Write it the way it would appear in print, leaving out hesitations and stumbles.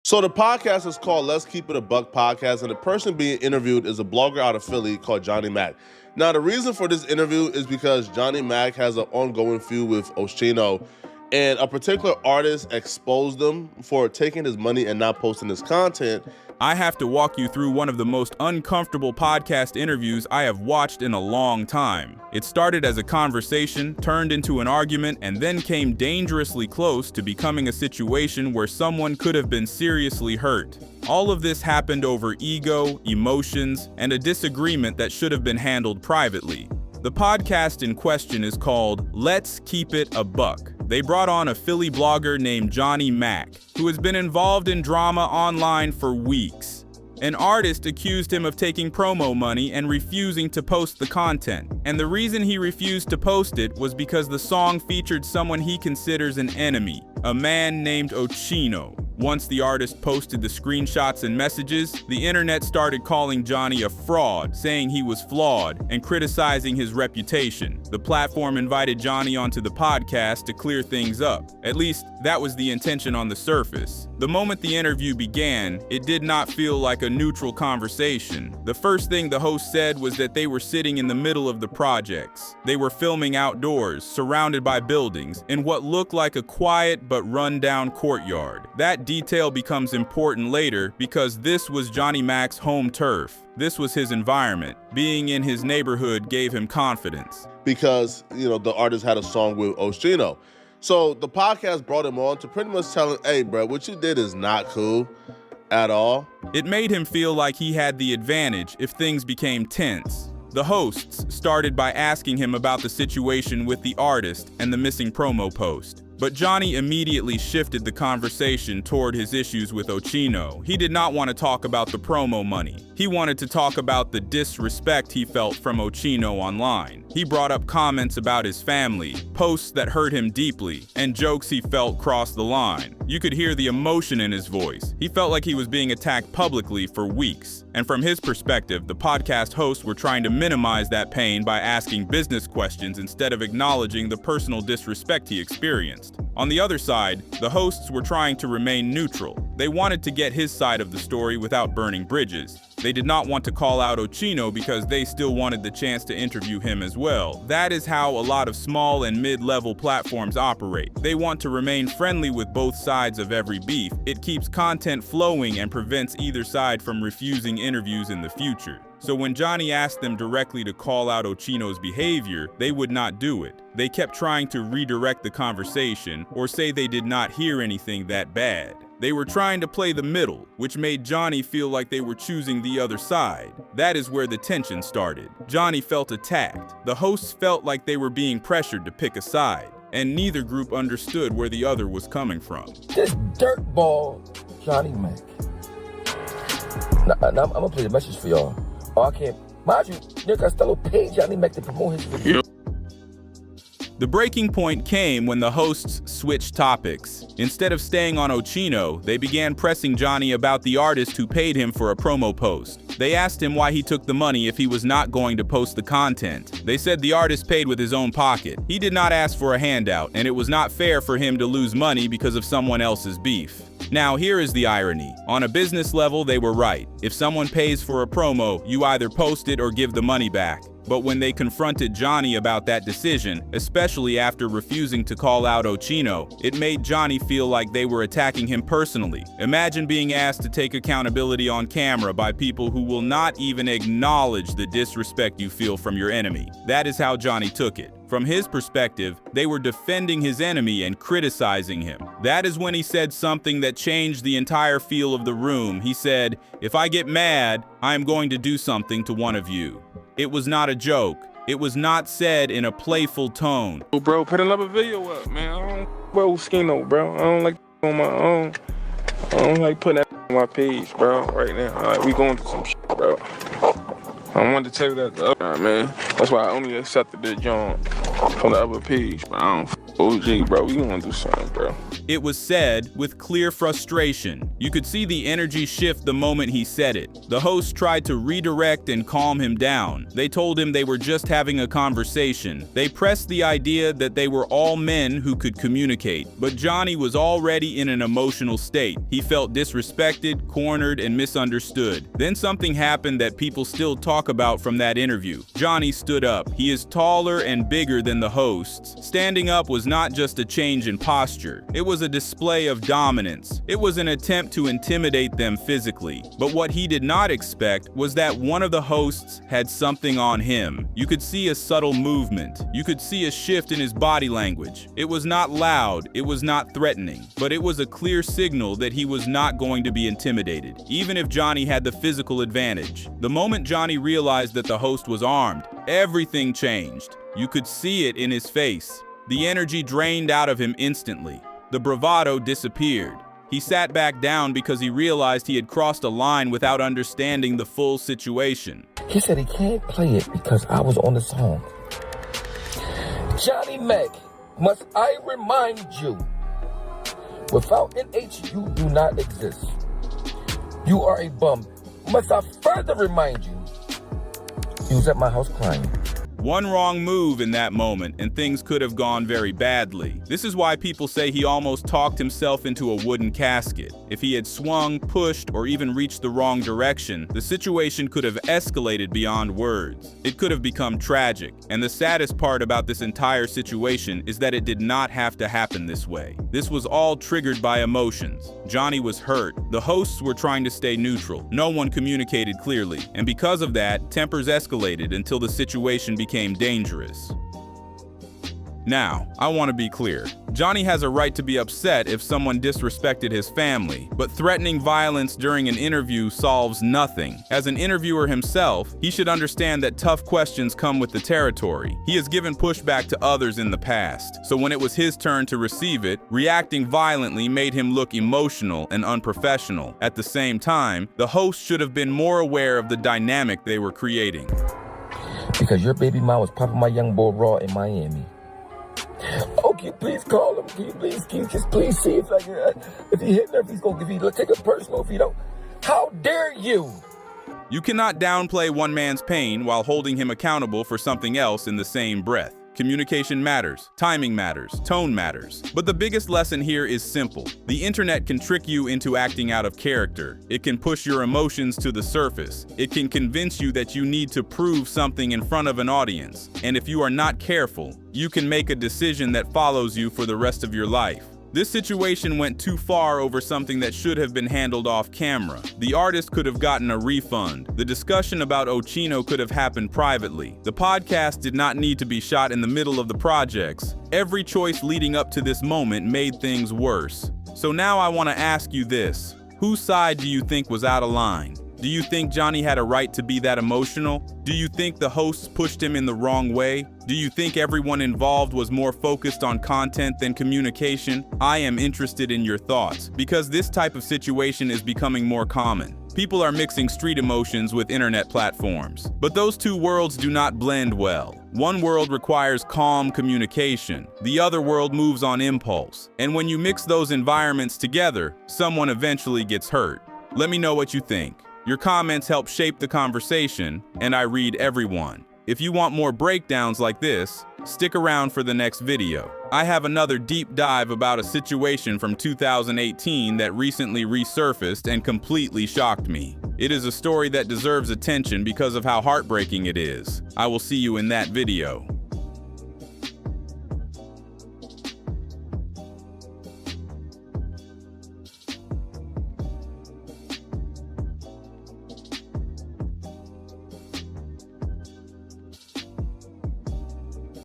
So the podcast is called Let's Keep It a Buck Podcast, and the person being interviewed is a blogger out of Philly called Johnny Mac. Now, the reason for this interview is because Johnny Mac has an ongoing feud with Oschino, and a particular artist exposed them for taking his money and not posting his content. I have to walk you through one of the most uncomfortable podcast interviews I have watched in a long time. It started as a conversation, turned into an argument, and then came dangerously close to becoming a situation where someone could have been seriously hurt. All of this happened over ego, emotions, and a disagreement that should have been handled privately. The podcast in question is called Let's Keep It a Buck. They brought on a Philly blogger named Johnny Mac, who has been involved in drama online for weeks. An artist accused him of taking promo money and refusing to post the content. And the reason he refused to post it was because the song featured someone he considers an enemy, a man named Oschino. Once the artist posted the screenshots and messages, the internet started calling Johnny a fraud, saying he was flawed, and criticizing his reputation. The platform invited Johnny onto the podcast to clear things up. At least, that was the intention on the surface. The moment the interview began, it did not feel like a neutral conversation. The first thing the host said was that they were sitting in the middle of the projects. They were filming outdoors, surrounded by buildings, in what looked like a quiet but run-down courtyard. That detail becomes important later because this was Johnny Mac's home turf. This was his environment. Being in his neighborhood gave him confidence. Because, the artist had a song with Oschino. So the podcast brought him on to pretty much tell him, hey, bro, what you did is not cool at all. It made him feel like he had the advantage if things became tense. The hosts started by asking him about the situation with the artist and the missing promo post. But Johnny immediately shifted the conversation toward his issues with Oschino. He did not want to talk about the promo money. He wanted to talk about the disrespect he felt from Oschino online. He brought up comments about his family, posts that hurt him deeply, and jokes he felt crossed the line. You could hear the emotion in his voice. He felt like he was being attacked publicly for weeks. And from his perspective, the podcast hosts were trying to minimize that pain by asking business questions instead of acknowledging the personal disrespect he experienced. On the other side, the hosts were trying to remain neutral. They wanted to get his side of the story without burning bridges. They did not want to call out Oschino because they still wanted the chance to interview him as well. That is how a lot of small and mid-level platforms operate. They want to remain friendly with both sides of every beef. It keeps content flowing and prevents either side from refusing interviews in the future. So when Johnny asked them directly to call out Oschino's behavior, they would not do it. They kept trying to redirect the conversation or say they did not hear anything that bad. They were trying to play the middle, which made Johnny feel like they were choosing the other side. That is where the tension started. Johnny felt attacked. The hosts felt like they were being pressured to pick a side, and neither group understood where the other was coming from. This dirtball, Johnny Mac. Now, I'm gonna play the message for y'all. Oh, I can't. Mind you, Nick Costello paid Johnny Mac to promote his video. The breaking point came when the hosts switched topics. Instead of staying on Oschino, they began pressing Johnny about the artist who paid him for a promo post. They asked him why he took the money if he was not going to post the content. They said the artist paid with his own pocket. He did not ask for a handout, and it was not fair for him to lose money because of someone else's beef. Now, here is the irony. On a business level, they were right. If someone pays for a promo, you either post it or give the money back. But when they confronted Johnny about that decision, especially after refusing to call out Oschino, it made Johnny feel like they were attacking him personally. Imagine being asked to take accountability on camera by people who will not even acknowledge the disrespect you feel from your enemy. That is how Johnny took it. From his perspective, they were defending his enemy and criticizing him. That is when he said something that changed the entire feel of the room. He said, "If I get mad, I am going to do something to one of you." It was not a joke. It was not said in a playful tone. Oh, bro, put another video up, man. I don't Oschino, bro. I don't like on my own. I don't like putting that on my page, bro, right now. All right, we going through some shit, bro. I wanted to tell you that the other time, man. That's why I only accepted the joint from the other page, but I don't OG, bro, we gonna do something, bro. It was said with clear frustration. You could see the energy shift the moment he said it. The host tried to redirect and calm him down. They told him they were just having a conversation. They pressed the idea that they were all men who could communicate. But Johnny was already in an emotional state. He felt disrespected, cornered, and misunderstood. Then something happened that people still talk about from that interview. Johnny stood up. He is taller and bigger than the hosts. Standing up was not just a change in posture. It was a display of dominance. It was an attempt to intimidate them physically. But what he did not expect was that one of the hosts had something on him. You could see a subtle movement. You could see a shift in his body language. It was not loud, it was not threatening, but it was a clear signal that he was not going to be intimidated, even if Johnny had the physical advantage. The moment Johnny realized that the host was armed, everything changed. You could see it in his face. The energy drained out of him instantly. The bravado disappeared. He sat back down because he realized he had crossed a line without understanding the full situation. He said he can't play it because I was on the song. Johnny Mac, must I remind you, without an H, you do not exist. You are a bum. Must I further remind you, he was at my house crying. One wrong move in that moment and things could have gone very badly. This is why people say he almost talked himself into a wooden casket. If he had swung, pushed, or even reached the wrong direction, the situation could have escalated beyond words. It could have become tragic. And the saddest part about this entire situation is that it did not have to happen this way. This was all triggered by emotions. Johnny was hurt. The hosts were trying to stay neutral. No one communicated clearly. And because of that, tempers escalated until the situation became dangerous. Now, I want to be clear. Johnny has a right to be upset if someone disrespected his family, but threatening violence during an interview solves nothing. As an interviewer himself, he should understand that tough questions come with the territory. He has given pushback to others in the past, so when it was his turn to receive it, reacting violently made him look emotional and unprofessional. At the same time, the host should have been more aware of the dynamic they were creating. Because your baby mom was popping my young boy raw in Miami. Oh, can you please call him? Can you just please see if he hit her, if he's going to take it personal, if he don't. How dare you? You cannot downplay one man's pain while holding him accountable for something else in the same breath. Communication matters, timing matters, tone matters. But the biggest lesson here is simple. The internet can trick you into acting out of character. It can push your emotions to the surface. It can convince you that you need to prove something in front of an audience. And if you are not careful, you can make a decision that follows you for the rest of your life. This situation went too far over something that should have been handled off camera. The artist could have gotten a refund. The discussion about Oschino could have happened privately. The podcast did not need to be shot in the middle of the projects. Every choice leading up to this moment made things worse. So now I want to ask you this. Whose side do you think was out of line? Do you think Johnny had a right to be that emotional? Do you think the hosts pushed him in the wrong way? Do you think everyone involved was more focused on content than communication? I am interested in your thoughts, because this type of situation is becoming more common. People are mixing street emotions with internet platforms. But those two worlds do not blend well. One world requires calm communication. The other world moves on impulse. And when you mix those environments together, someone eventually gets hurt. Let me know what you think. Your comments help shape the conversation, and I read everyone. If you want more breakdowns like this, stick around for the next video. I have another deep dive about a situation from 2018 that recently resurfaced and completely shocked me. It is a story that deserves attention because of how heartbreaking it is. I will see you in that video.